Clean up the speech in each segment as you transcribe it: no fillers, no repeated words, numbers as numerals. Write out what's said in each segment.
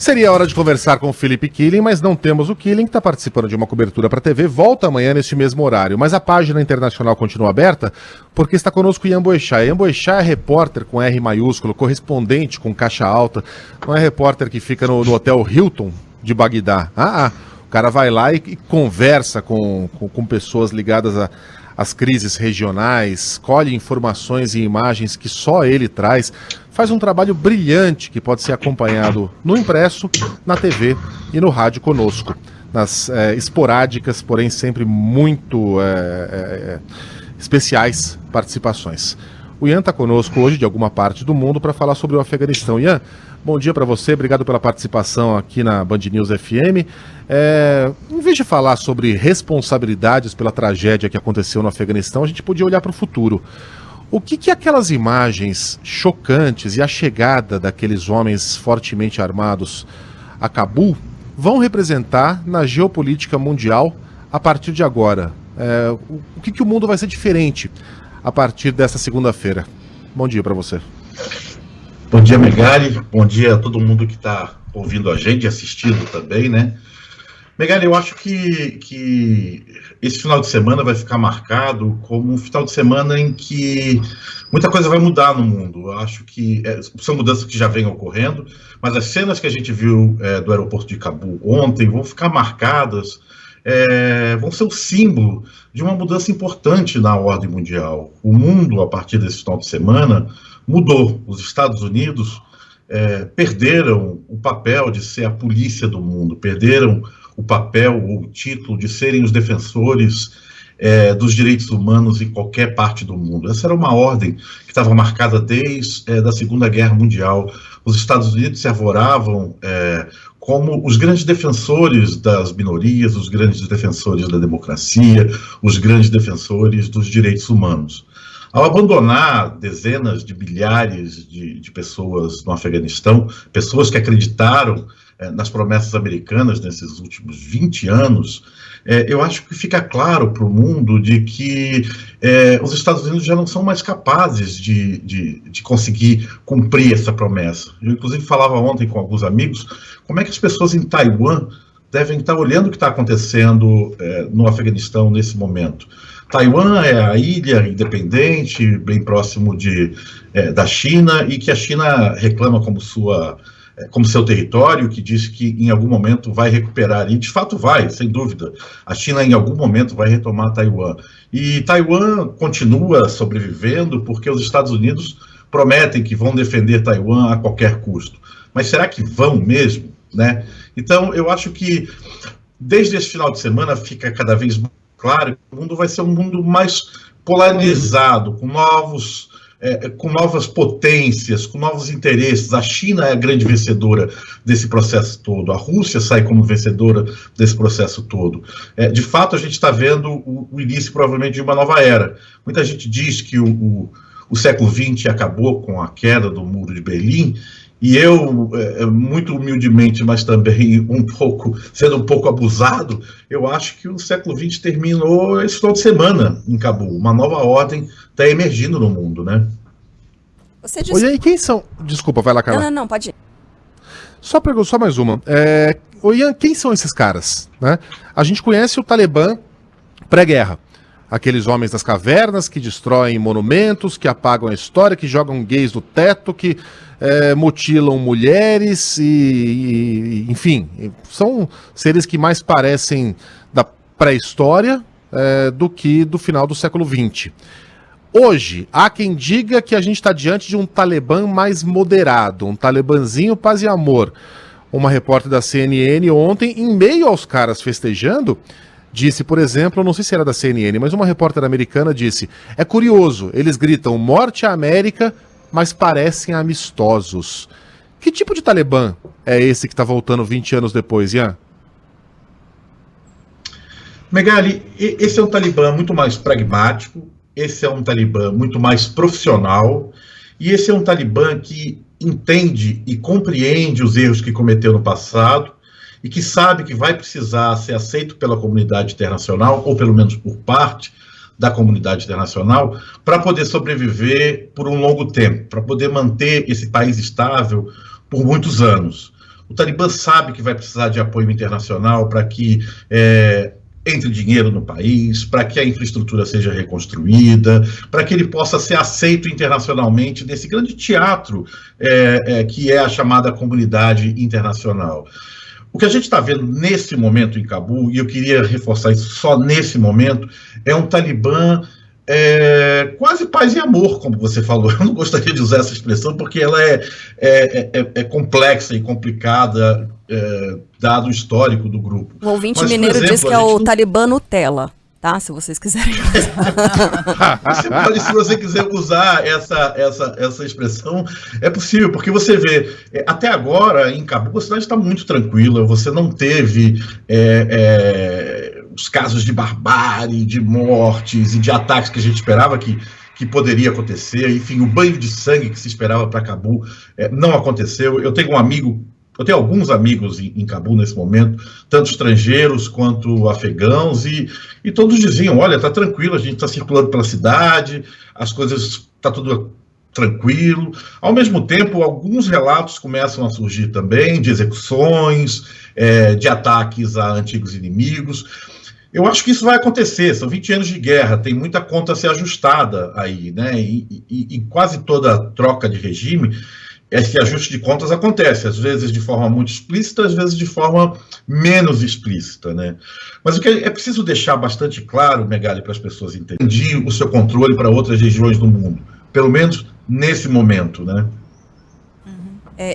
Seria hora de conversar com o Felipe Killing, mas não temos o Killing, que está participando de uma cobertura para a TV, volta amanhã neste mesmo horário. Mas a página internacional continua aberta porque está conosco Ian Boechat. Ian Boechat é repórter com R maiúsculo, correspondente com caixa alta, não é repórter que fica no hotel Hilton de Bagdá. O cara vai lá e conversa com pessoas ligadas às crises regionais, colhe informações e imagens que só ele traz, faz um trabalho brilhante que pode ser acompanhado no impresso, na TV e no rádio conosco, nas esporádicas, porém sempre muito especiais participações. O Ian está conosco hoje de alguma parte do mundo para falar sobre o Afeganistão. Ian, bom dia para você, obrigado pela participação aqui na Band News FM. Em vez de falar sobre responsabilidades pela tragédia que aconteceu no Afeganistão, a gente podia olhar para o futuro. O que aquelas imagens chocantes e a chegada daqueles homens fortemente armados a Cabul vão representar na geopolítica mundial a partir de agora? O que o mundo vai ser diferente a partir dessa segunda-feira? Bom dia para você. Bom dia, Megali. Bom dia a todo mundo que está ouvindo a gente, assistindo também, né? Megali, eu acho que esse final de semana vai ficar marcado como um final de semana em que muita coisa vai mudar no mundo. Eu acho que são mudanças que já vêm ocorrendo, mas as cenas que a gente viu do aeroporto de Cabul ontem vão ficar marcadas, vão ser o símbolo de uma mudança importante na ordem mundial. O mundo, a partir desse final de semana, mudou. Os Estados Unidos perderam o papel de ser a polícia do mundo, perderam o papel ou o título de serem os defensores dos direitos humanos em qualquer parte do mundo. Essa era uma ordem que estava marcada desde a Segunda Guerra Mundial. Os Estados Unidos se arvoravam como os grandes defensores das minorias, os grandes defensores da democracia, os grandes defensores dos direitos humanos. Ao abandonar dezenas de milhares de pessoas no Afeganistão, pessoas que acreditaram nas promessas americanas nesses últimos 20 anos, eu acho que fica claro para o mundo de que os Estados Unidos já não são mais capazes de conseguir cumprir essa promessa. Eu, inclusive, falava ontem com alguns amigos como é que as pessoas em Taiwan devem estar olhando o que está acontecendo no Afeganistão nesse momento. Taiwan é a ilha independente, bem próximo da China, e que a China reclama como seu território, que diz que em algum momento vai recuperar, e de fato vai, sem dúvida. A China em algum momento vai retomar Taiwan. E Taiwan continua sobrevivendo porque os Estados Unidos prometem que vão defender Taiwan a qualquer custo. Mas será que vão mesmo, né? Então, eu acho que desde esse final de semana fica cada vez mais claro que o mundo vai ser um mundo mais polarizado, com novas potências, com novos interesses. A China é a grande vencedora desse processo todo, a Rússia sai como vencedora desse processo todo. De fato, a gente está vendo o início, provavelmente, de uma nova era. Muita gente diz que o século XX acabou com a queda do Muro de Berlim, e eu, muito humildemente, mas também sendo um pouco abusado, eu acho que o século XX terminou esse final de semana em Cabul. Uma nova ordem está emergindo no mundo, né? Oi, aí, quem são? Desculpa, vai lá, Carla. Não, pode ir. Só mais uma. Ian, quem são esses caras? Né? A gente conhece o Talibã pré-guerra. Aqueles homens das cavernas que destroem monumentos, que apagam a história, que jogam gays do teto, que mutilam mulheres enfim, são seres que mais parecem da pré-história do que do final do século XX. Hoje, há quem diga que a gente está diante de um Talibã mais moderado, um Talibanzinho paz e amor. Uma repórter da CNN ontem, em meio aos caras festejando, disse, por exemplo, não sei se era da CNN, mas uma repórter americana disse: é curioso, eles gritam morte à América, mas parecem amistosos. Que tipo de Talibã é esse que está voltando 20 anos depois, Ian? Megali, esse é um Talibã muito mais pragmático, esse é um Talibã muito mais profissional, e esse é um Talibã que entende e compreende os erros que cometeu no passado, e que sabe que vai precisar ser aceito pela comunidade internacional, ou pelo menos por parte da comunidade internacional, para poder sobreviver por um longo tempo, para poder manter esse país estável por muitos anos. O Talibã sabe que vai precisar de apoio internacional para que entre dinheiro no país, para que a infraestrutura seja reconstruída, para que ele possa ser aceito internacionalmente nesse grande teatro que é a chamada comunidade internacional. O que a gente está vendo nesse momento em Cabul, e eu queria reforçar isso só nesse momento, é um Talibã quase paz e amor, como você falou. Eu não gostaria de usar essa expressão porque ela é complexa e complicada, dado o histórico do grupo. O ouvinte mineiro diz que é o Talibã Nutella, tá? Se vocês quiserem usar. Se você quiser usar essa expressão, é possível, porque você vê, até agora, em Cabul, a cidade está muito tranquila, você não teve os casos de barbárie, de mortes e de ataques que a gente esperava que poderia acontecer. Enfim, o banho de sangue que se esperava para Cabul não aconteceu. Eu tenho alguns amigos em Cabul nesse momento, tanto estrangeiros quanto afegãos, e todos diziam, olha, está tranquilo, a gente está circulando pela cidade, as coisas, está tudo tranquilo. Ao mesmo tempo, alguns relatos começam a surgir também de execuções, de ataques a antigos inimigos. Eu acho que isso vai acontecer, são 20 anos de guerra, tem muita conta a ser ajustada aí, né? E quase toda troca de regime, esse ajuste de contas acontece, às vezes de forma muito explícita, às vezes de forma menos explícita, né? Mas o que é preciso deixar bastante claro, Megali, para as pessoas entenderem o seu controle para outras regiões do mundo, pelo menos nesse momento, né?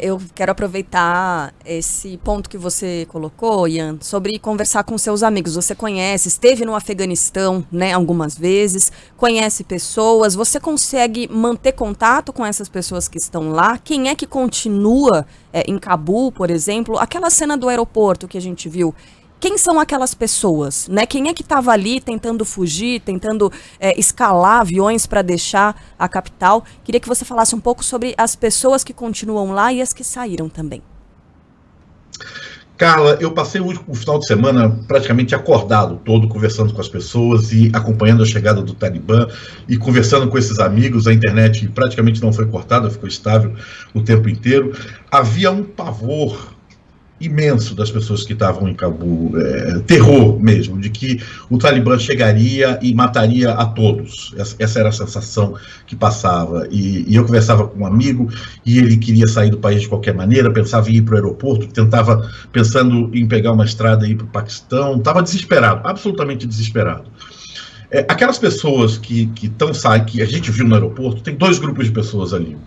Eu quero aproveitar esse ponto que você colocou, Ian, sobre conversar com seus amigos. Você conhece, esteve no Afeganistão, né, algumas vezes, conhece pessoas, você consegue manter contato com essas pessoas que estão lá? Quem é que continua em Cabul, por exemplo? Aquela cena do aeroporto que a gente viu, quem são aquelas pessoas, né? Quem é que estava ali tentando fugir, tentando escalar aviões para deixar a capital? Queria que você falasse um pouco sobre as pessoas que continuam lá e as que saíram também. Carla, eu passei o último final de semana praticamente acordado todo, conversando com as pessoas e acompanhando a chegada do Talibã e conversando com esses amigos. A internet praticamente não foi cortada, ficou estável o tempo inteiro. Havia um pavor imenso das pessoas que estavam em Cabul, terror mesmo, de que o Talibã chegaria e mataria a todos. Essa era a sensação que passava. E eu conversava com um amigo e ele queria sair do país de qualquer maneira, pensava em ir para o aeroporto, tentava, pensando em pegar uma estrada e ir para o Paquistão, estava desesperado, absolutamente desesperado. Aquelas pessoas que a gente viu no aeroporto, tem dois grupos de pessoas ali.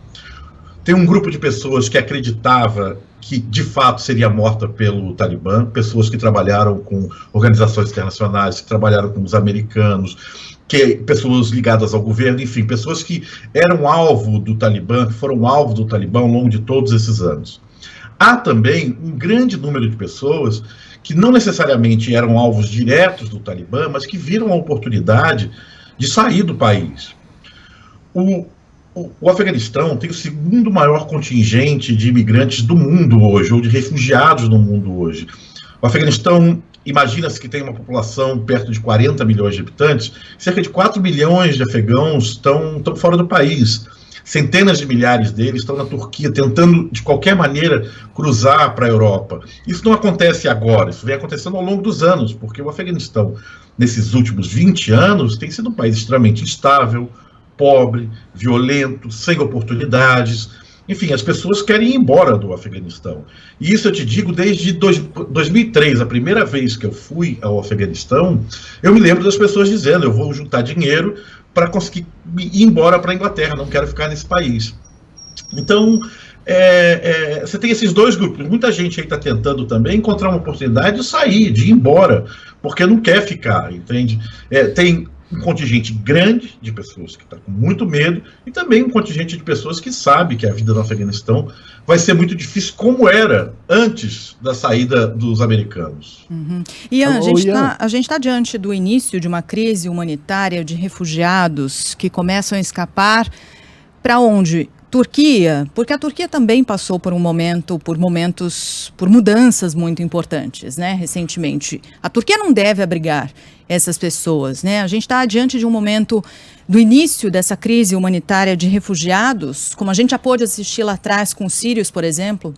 Tem um grupo de pessoas que acreditava que, de fato, seria morta pelo Talibã, pessoas que trabalharam com organizações internacionais, que trabalharam com os americanos, pessoas ligadas ao governo, enfim, pessoas que eram alvo do Talibã, que foram alvo do Talibã ao longo de todos esses anos. Há também um grande número de pessoas que não necessariamente eram alvos diretos do Talibã, mas que viram a oportunidade de sair do país. O Afeganistão tem o segundo maior contingente de imigrantes do mundo hoje, ou de refugiados no mundo hoje. O Afeganistão, imagina-se que tem uma população perto de 40 milhões de habitantes, cerca de 4 milhões de afegãos estão fora do país. Centenas de milhares deles estão na Turquia, tentando, de qualquer maneira, cruzar para a Europa. Isso não acontece agora, isso vem acontecendo ao longo dos anos, porque o Afeganistão, nesses últimos 20 anos, tem sido um país extremamente instável, pobre, violento, sem oportunidades. Enfim, as pessoas querem ir embora do Afeganistão. E isso eu te digo desde 2003, a primeira vez que eu fui ao Afeganistão, eu me lembro das pessoas dizendo, eu vou juntar dinheiro para conseguir ir embora para a Inglaterra, não quero ficar nesse país. Então, você tem esses dois grupos. Muita gente aí está tentando também encontrar uma oportunidade de sair, de ir embora, porque não quer ficar, entende? Tem um contingente grande de pessoas que está com muito medo e também um contingente de pessoas que sabe que a vida no Afeganistão vai ser muito difícil, como era antes da saída dos americanos. Uhum. Ian, a gente está diante do início de uma crise humanitária de refugiados que começam a escapar para onde? Turquia, porque a Turquia também passou por por mudanças muito importantes, né, recentemente. A Turquia não deve abrigar essas pessoas, né? A gente está diante de um momento do início dessa crise humanitária de refugiados, como a gente já pôde assistir lá atrás com os sírios, por exemplo.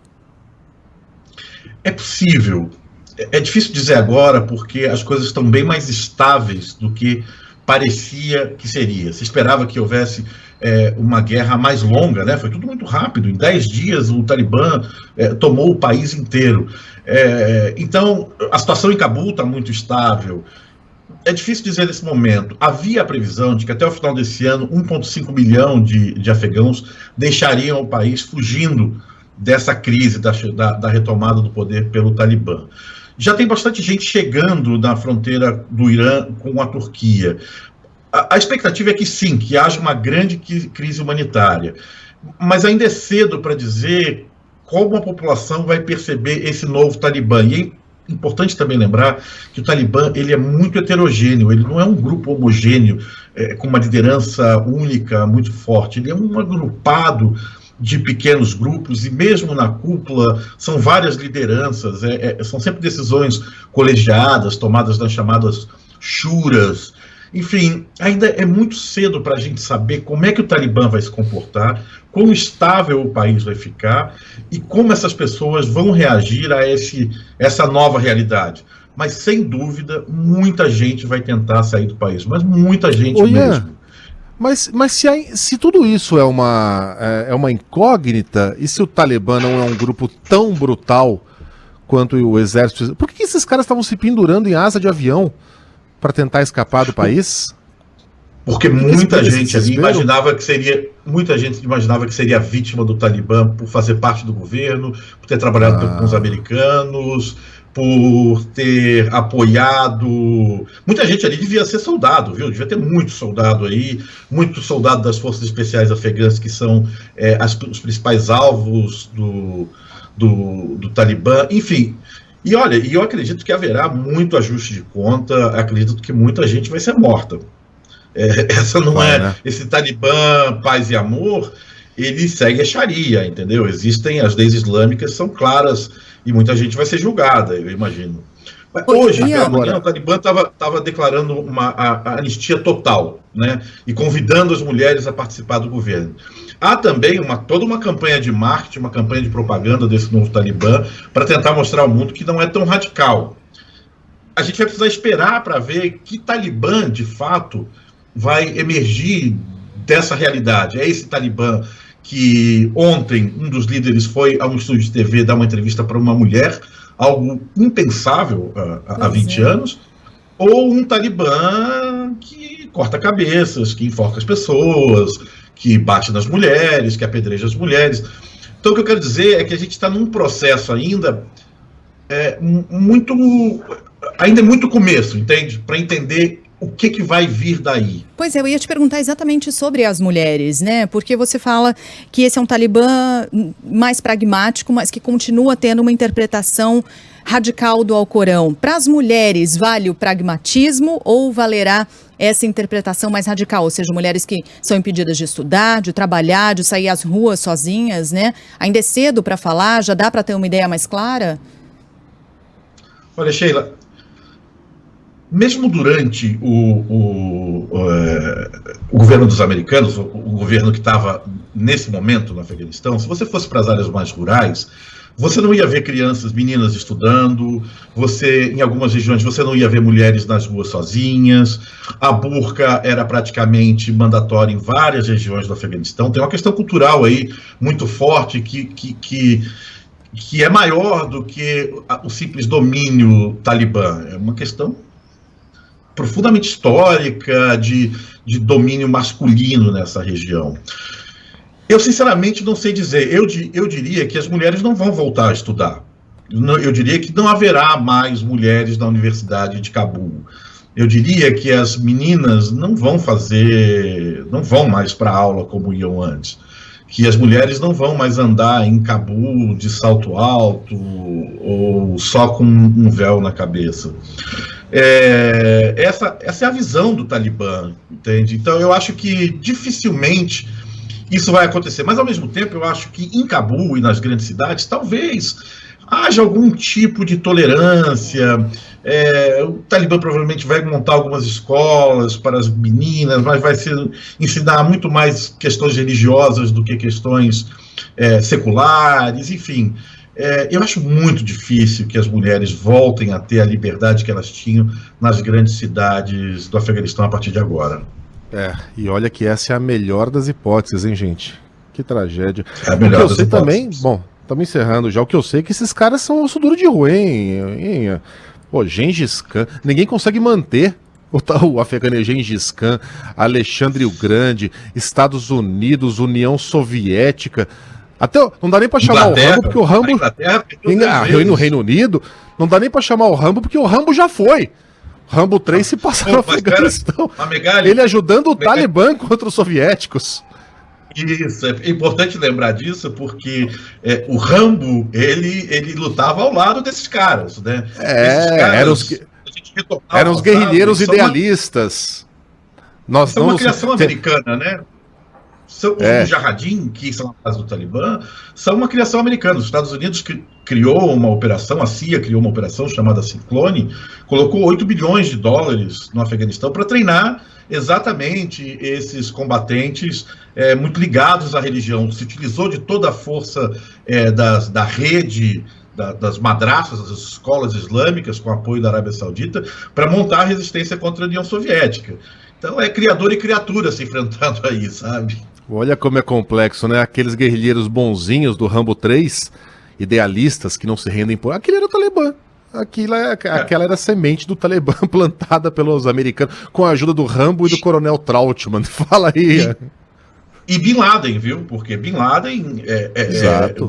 É possível. É difícil dizer agora, porque as coisas estão bem mais estáveis do que parecia que seria. Se esperava que houvesse uma guerra mais longa, né? Foi tudo muito rápido. Em 10 dias, o Talibã tomou o país inteiro. Então, a situação em Cabul está muito estável. É difícil dizer nesse momento. Havia a previsão de que até o final desse ano, 1,5 milhão de afegãos deixariam o país fugindo dessa crise da retomada do poder pelo Talibã. Já tem bastante gente chegando na fronteira do Irã com a Turquia. A expectativa é que sim, que haja uma grande crise humanitária. Mas ainda é cedo para dizer como a população vai perceber esse novo Talibã. E é importante também lembrar que o Talibã ele é muito heterogêneo, ele não é um grupo homogêneo, com uma liderança única, muito forte. Ele é um agrupado de pequenos grupos, e mesmo na cúpula são várias lideranças, são sempre decisões colegiadas, tomadas nas chamadas shuras. Enfim, ainda é muito cedo para a gente saber como é que o Talibã vai se comportar, quão estável o país vai ficar e como essas pessoas vão reagir a essa nova realidade. Mas, sem dúvida, muita gente vai tentar sair do país, mas muita gente mesmo. Mas se tudo isso é uma incógnita, e se o Talibã não é um grupo tão brutal quanto o exército, por que esses caras estavam se pendurando em asa de avião para tentar escapar do país? Porque muita gente imaginava que seria vítima do Talibã por fazer parte do governo, por ter trabalhado com os americanos, por ter apoiado. Muita gente ali devia ser soldado, viu? Devia ter muito soldado aí, muito soldado das forças especiais afegãs, que são os principais alvos do Talibã, enfim. E olha, eu acredito que haverá muito ajuste de conta, acredito que muita gente vai ser morta. Essa não né? Esse Talibã paz e amor, ele segue a Sharia, entendeu? Existem as leis islâmicas, são claras, e muita gente vai ser julgada, eu imagino. Mas hoje, pela manhã, o Talibã estava declarando a anistia total, né? E convidando as mulheres a participar do governo. Há também toda uma campanha de marketing, uma campanha de propaganda desse novo Talibã, para tentar mostrar ao mundo que não é tão radical. A gente vai precisar esperar para ver que Talibã, de fato, vai emergir dessa realidade. É esse Talibã que ontem um dos líderes foi a um estúdio de TV dar uma entrevista para uma mulher, algo impensável há 20 anos, ou um Talibã que corta cabeças, que enforca as pessoas, que bate nas mulheres, que apedreja as mulheres. Então o que eu quero dizer é que a gente está num processo ainda ainda é muito começo, entende? Para entender o que vai vir daí. Pois é, eu ia te perguntar exatamente sobre as mulheres, né? Porque você fala que esse é um Talibã mais pragmático, mas que continua tendo uma interpretação radical do Alcorão. Para as mulheres, vale o pragmatismo ou valerá essa interpretação mais radical? Ou seja, mulheres que são impedidas de estudar, de trabalhar, de sair às ruas sozinhas, né? Ainda é cedo para falar? Já dá para ter uma ideia mais clara? Olha, Sheila, mesmo durante o governo dos americanos, o governo que estava nesse momento no Afeganistão, se você fosse para as áreas mais rurais, você não ia ver crianças, meninas estudando, em algumas regiões, você não ia ver mulheres nas ruas sozinhas, a burca era praticamente mandatória em várias regiões do Afeganistão. Tem uma questão cultural aí muito forte que é maior do que o simples domínio talibã. É uma questão profundamente histórica de domínio masculino nessa região. Eu, sinceramente, não sei dizer. Eu diria que as mulheres não vão voltar a estudar. Eu diria que não haverá mais mulheres na Universidade de Cabul. Eu diria que as meninas não vão mais para a aula como iam antes. Que as mulheres não vão mais andar em Cabul de salto alto ou só com um véu na cabeça. Essa é a visão do Talibã, entende? Então eu acho que dificilmente isso vai acontecer, mas ao mesmo tempo eu acho que em Cabul e nas grandes cidades talvez haja algum tipo de tolerância. O Talibã provavelmente vai montar algumas escolas para as meninas, mas vai ensinar muito mais questões religiosas do que questões seculares, enfim. Eu acho muito difícil que as mulheres voltem a ter a liberdade que elas tinham nas grandes cidades do Afeganistão a partir de agora. E olha que essa é a melhor das hipóteses, hein, gente? Que tragédia. É a melhor o que eu das sei hipóteses. também, bom, estamos encerrando já, o que eu sei é que esses caras são osso duro de rua, hein? Pô, Gengis Khan, ninguém consegue manter o Afeganistão, Gengis Khan, Alexandre o Grande, Estados Unidos, União Soviética. Até não dá nem pra chamar o Rambo, porque o Rambo. No Reino Unido, não dá nem pra chamar o Rambo, porque o Rambo já foi. Rambo 3 se passa no Afeganistão. Ele ajudando o Talibã contra os soviéticos. Isso, é importante lembrar disso, porque o Rambo, ele lutava ao lado desses caras, né? Eram os guerrilheiros idealistas. Isso é uma criação americana, né? Os Mujahideen, que são a base do Talibã, são uma criação americana. Os Estados Unidos criou uma operação, a CIA criou uma operação chamada Ciclone, colocou $8 bilhões no Afeganistão para treinar exatamente esses combatentes muito ligados à religião. Se utilizou de toda a força da rede, das madraças, das escolas islâmicas, com apoio da Arábia Saudita, para montar a resistência contra a União Soviética. Então é criador e criatura se enfrentando aí, sabe? Olha como é complexo, né? Aqueles guerrilheiros bonzinhos do Rambo 3, idealistas que não se rendem por... Aquele era o Talibã. Aquela era a semente do Talibã plantada pelos americanos, com a ajuda do Rambo e do Coronel Trautmann. Fala aí. E Bin Laden, viu? Porque Bin Laden,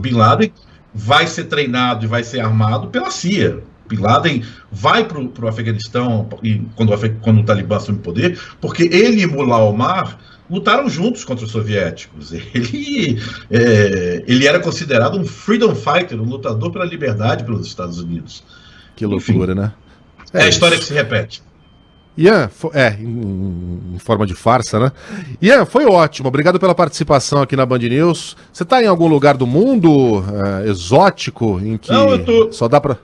Bin Laden vai ser treinado e vai ser armado pela CIA. Bin Laden vai para o Afeganistão quando o Talibã assume o poder, porque ele e Mullah Omar lutaram juntos contra os soviéticos. Ele era considerado um freedom fighter, um lutador pela liberdade pelos Estados Unidos. Que loucura, né? É a história que se repete. Ian, em forma de farsa, né? Ian, foi ótimo. Obrigado pela participação aqui na Band News. Você está em algum lugar do mundo exótico em que só dá para...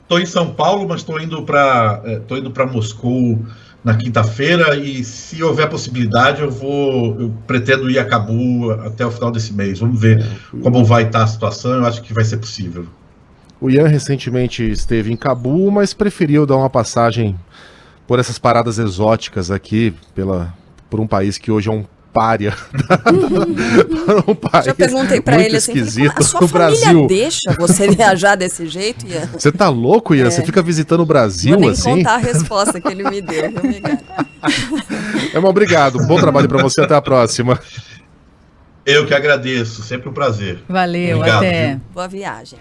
Estou em São Paulo, mas estou indo para Moscou na quinta-feira, e se houver possibilidade eu pretendo ir a Cabul até o final desse mês. Vamos ver como vai estar a situação. Eu acho que vai ser possível. O Ian recentemente esteve em Cabul, mas preferiu dar uma passagem por essas paradas exóticas aqui, por um país que hoje é um pária. Um país já perguntei pra ele assim, esquisito, a sua família deixa você viajar desse jeito, Ian? Você tá louco, Ian? Você fica visitando o Brasil Vou nem assim? contar a resposta que ele me deu, viu, Miguel? Obrigado. Bom trabalho pra você. Até a próxima. Eu que agradeço. Sempre um prazer. Valeu, obrigado, até. viu? Boa viagem.